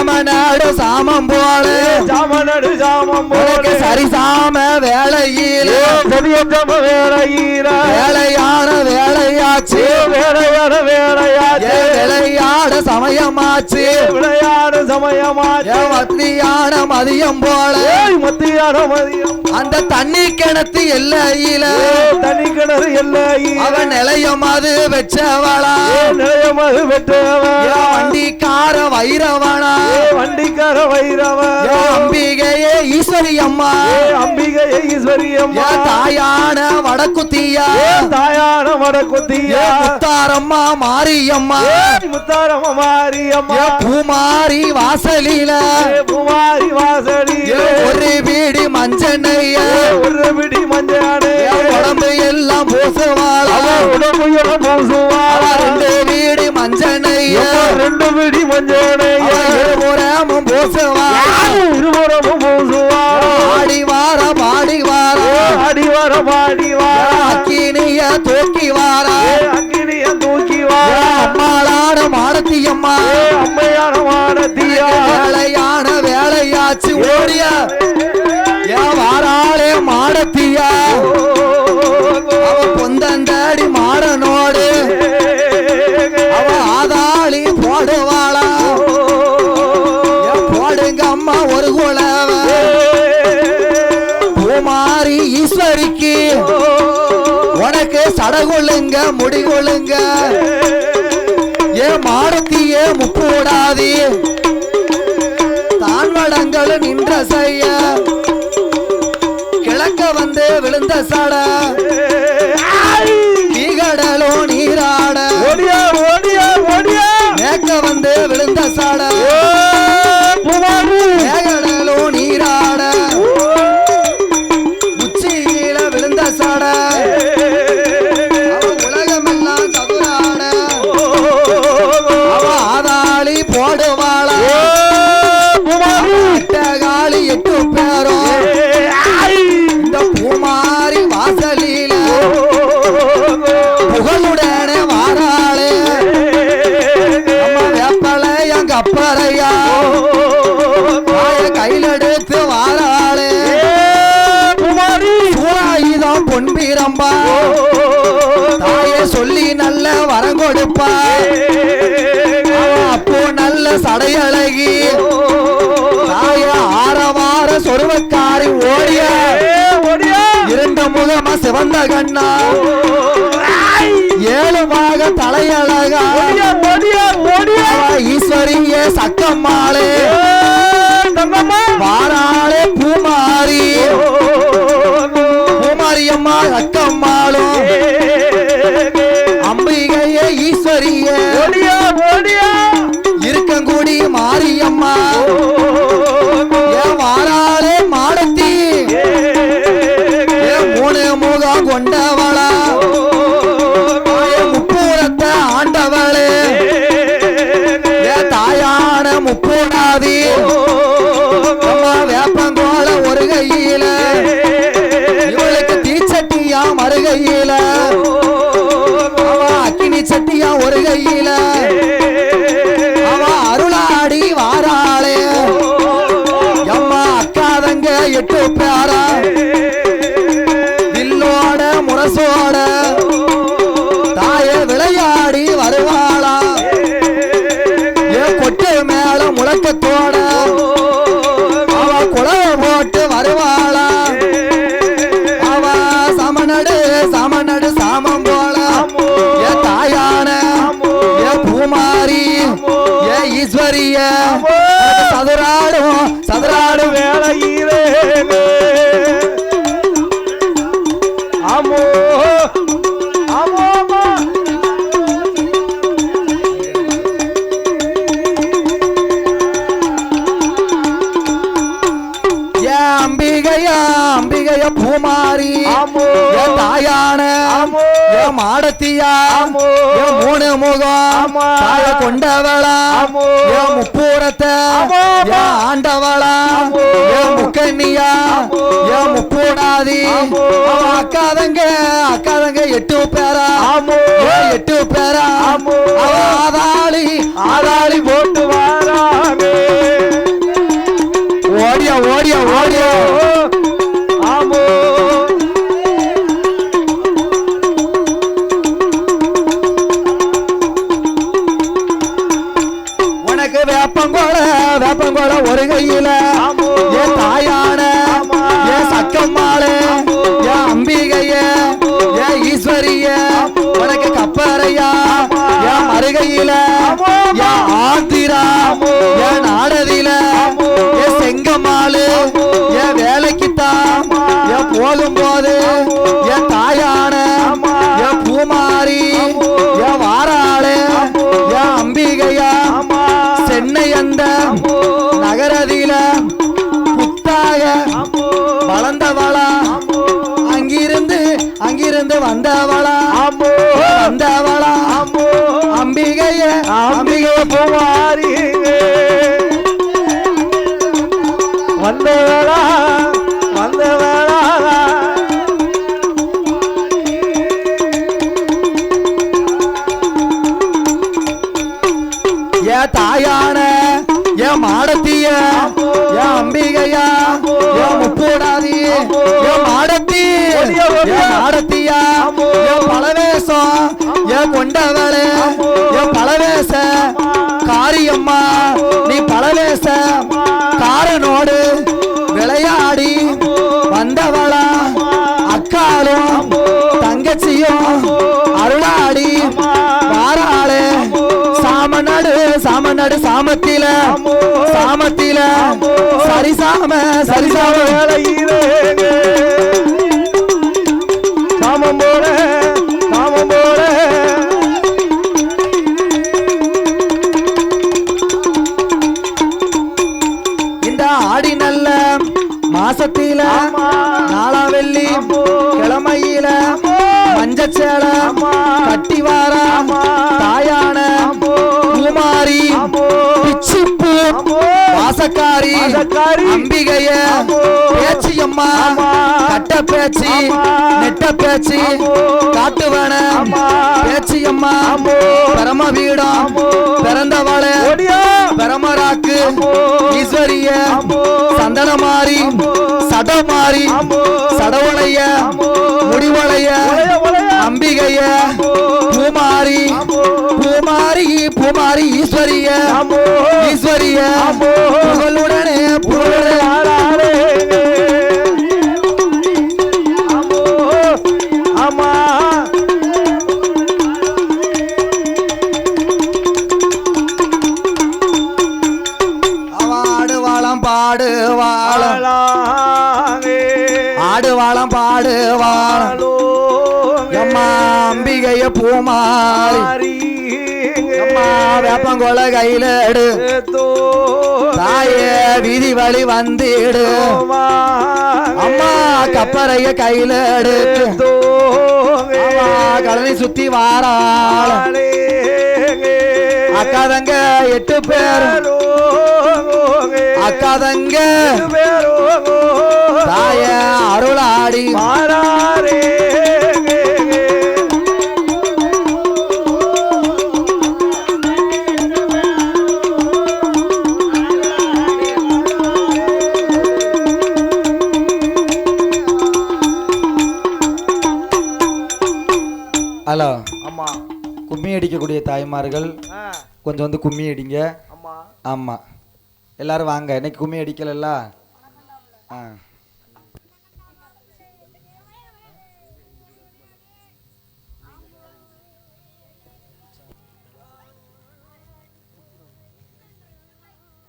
சாமநாடு சாமம் போல சாமநாடு சாமம் போல சரிசாம வேலையில வேலையான வேலையாச்சு வேலையான வேலையாச்சு விளையாட சமயமாச்சு விளையாட சமயமாச்சு மத்தியான மதியம் போல மத்தியான மதியம் அந்த தண்ணி கிணத்து எல்லையில தண்ணி கிணறு எல்லையில அவன் நிலையமாது வச்சவளா நிலையமாது வெற்றவளா வண்டிக்கார வைரவனா வண்டிக்கார வைரவன் அம்பிகையே ஈஸ்வரி அம்மா அம்பிகையே ஈஸ்வரி அம்மா தாயான வடக்குத்தியா தாயான வடக்குத்தியா முத்தாரம்மா மாரியம்மா முத்தாரம்மா மாரியம்மா பூமாரி வாசலில பூமாரி வாசலில ஒரு வீடி மஞ்சனைய ஒரு வீடி மஞ்சனைய உடம்பு எல்லாம் பூசுவாளா உடம்பு எல்லாம் பூசுவாளா ரெண்டு வீடி மஞ்சனைய ரெண்டு வீடி மஞ்சனைய இருபுறமும் பூசுவாளா இருபுறமும் பூசுவாளா ஆடி வார பாடி வார ஆடி வார பாடி வார அக்கினிய தூக்கி வார அக்கினிய தூக்கி வார அம்மாளான மாடத்தியம்மா அம்மையான மாடத்தியா வேலையான வேலையாச்சு ஓடிய வாராளே மாடத்தியா அவ பொந்தந்தாடி மாடனோடு அவ ஆதாளி போடுவாளா போடுங்க அம்மா ஒரு குலவ பூமாரி ஈஸ்வரிக்கு உனக்கு சடகொள்ளுங்க முடிகொள்ளுங்க மாடத்தியே முப்பூடாதி தான்வடங்கள் நின்ற செய்ய கிழக்க வந்து விழுந்த சட நீகடலோ நீராட மேற்க வந்து விழுந்த சட மேகடலோ நீராட உச்சியில விழுந்த சட உலகமெல்லாம் சதுராட அவ ஆதாளி போடுவாளா காளி 8 பேரும் இந்த பூமாரி வாசலில புகழுடனே வாராளே நம்ம வேப்பலை எங்க அப்பறையா கையில் எடுத்து வாராளே சூழாயுதம் பொன்பிரம்பா தாய சொல்லி நல்ல வரம் கொடுப்பா அப்போ நல்ல சடையழகி தாய ஆரவார சொருவக்காரி ஓடிய இரண்டு முகமா சிவந்த கண்ணா ஏழுமாக தலையழகா ஈஸ்வரிய சக்கம்மாளே வாராளே பூமாரி பூமாரியம்மா சக்கம்மாளும் அம்பிகையே ஈஸ்வரிய இருக்கங்குடி மாரியம்மா வாராளே மாடத்தி மூணு முகம் கொண்டவளா முப்பூரத்தை ஆண்டவளே தாயான முப்பூடாதி வேப்பங்கோல ஒரு கையில இவளுக்கு தீச்சட்டியா மறுகையில அக்கினி சட்டியா ஒரு கையில அவ அருளாடி வாராளே அம்மா அக்காதங்க 8 பேரா வில்லோட முரசோட தாய விளையாடி வருவாளா கொட்டு மேல முழக்கத்தோட அவ குளவ போட்டு வருவாளா அவ சமநடு சமநடு சாமம் போல தாயான பூமாரி ஈஸ்வரிய சதுராடும் சதுராடும் வேலையிலே ஆமோ ஆமோ அம்பிகைய பூமாரி தாயான மாடத்தியா மூணு முகம் கொண்டவளா முப்பூரத்தை ஆண்டவளா முக்கண்ணியா முப்பூடாதி அக்காதங்க 8 பேரா 8 பேரா ஆதாளி ஆதாளி போட்டு வாராமே வேப்பங்கோல ஒரு கையில என் தாயான என் சக்கம்மாளு என் அம்பிகைய என் ஈஸ்வரிய உனக்கு கப்பரையா என் மறுகையில என் ஆந்திரா என் நாடதில என் செங்கம்மாளு என் வேலைக்குத்தான் என் போகும் போது என் தாயான என் பூமாரி என் வாராளு என் அம்பிகையா சென்னை அந்த நகரதில புத்தாக வளர்ந்தவளா அங்கிருந்து வந்தவளா அம்பிகைய பூமாரி வந்தவளா என் தாயான என் மாடத்திய என் அம்பிகையா என் முப்பூடாதி என் மாடத்தி என் மாடத்தியா என் பலவேசம் என் கொண்டவளே என் பலவேச காரியம்மா நீ பலவேச காரனோடு விளையாடி வந்தவளா அக்காலும் தங்கச்சியும் அருளாடி வாராளே சாமநாடு சாமத்தில சரிசாம வேலையிலே சாமம் போல இந்த ஆடி நல்ல மாசத்தில நாலாம் வெள்ளி கிழமையில மஞ்சச்சேல கட்டி வாரா தாயான பூமாரி பிச்சிப்பு வாசக்காரி அம்பிகைய பேச்சியம்மா கட்ட பேச்சி நெட்ட பேச்சி காட்டுவன பேச்சியம்மா பரம வீடம் பிறந்தவள பரமராக்கு ஈஸ்வரிய சந்தனமாரி சடமாரி சடவளைய முடிவளைய அம்பிகைய பூமாரி ஈஸ்வரிய புகழுடனே ஆடுவாளம் பாடுவாளோ எம்மா அம்பிகைய பூமாரி அம்மா வேப்பங்கொல கையில எடு தாயே வீதி வழி வந்திடு அம்மா கப்பறைய கையில எடு கழனி சுத்தி வாராள் அக்காதங்க 8 பேர் அக்காதங்க தாய அருளாடி மாறாரே ஹலோ அம்மா கும்மி அடிக்கக்கூடிய தாய்மார்கள் கொஞ்சம் வந்து கும்மி அடிங்க. அம்மா ஆமாம் எல்லாரும் வாங்க, இன்னைக்கு கும்மி அடிக்கலல்ல.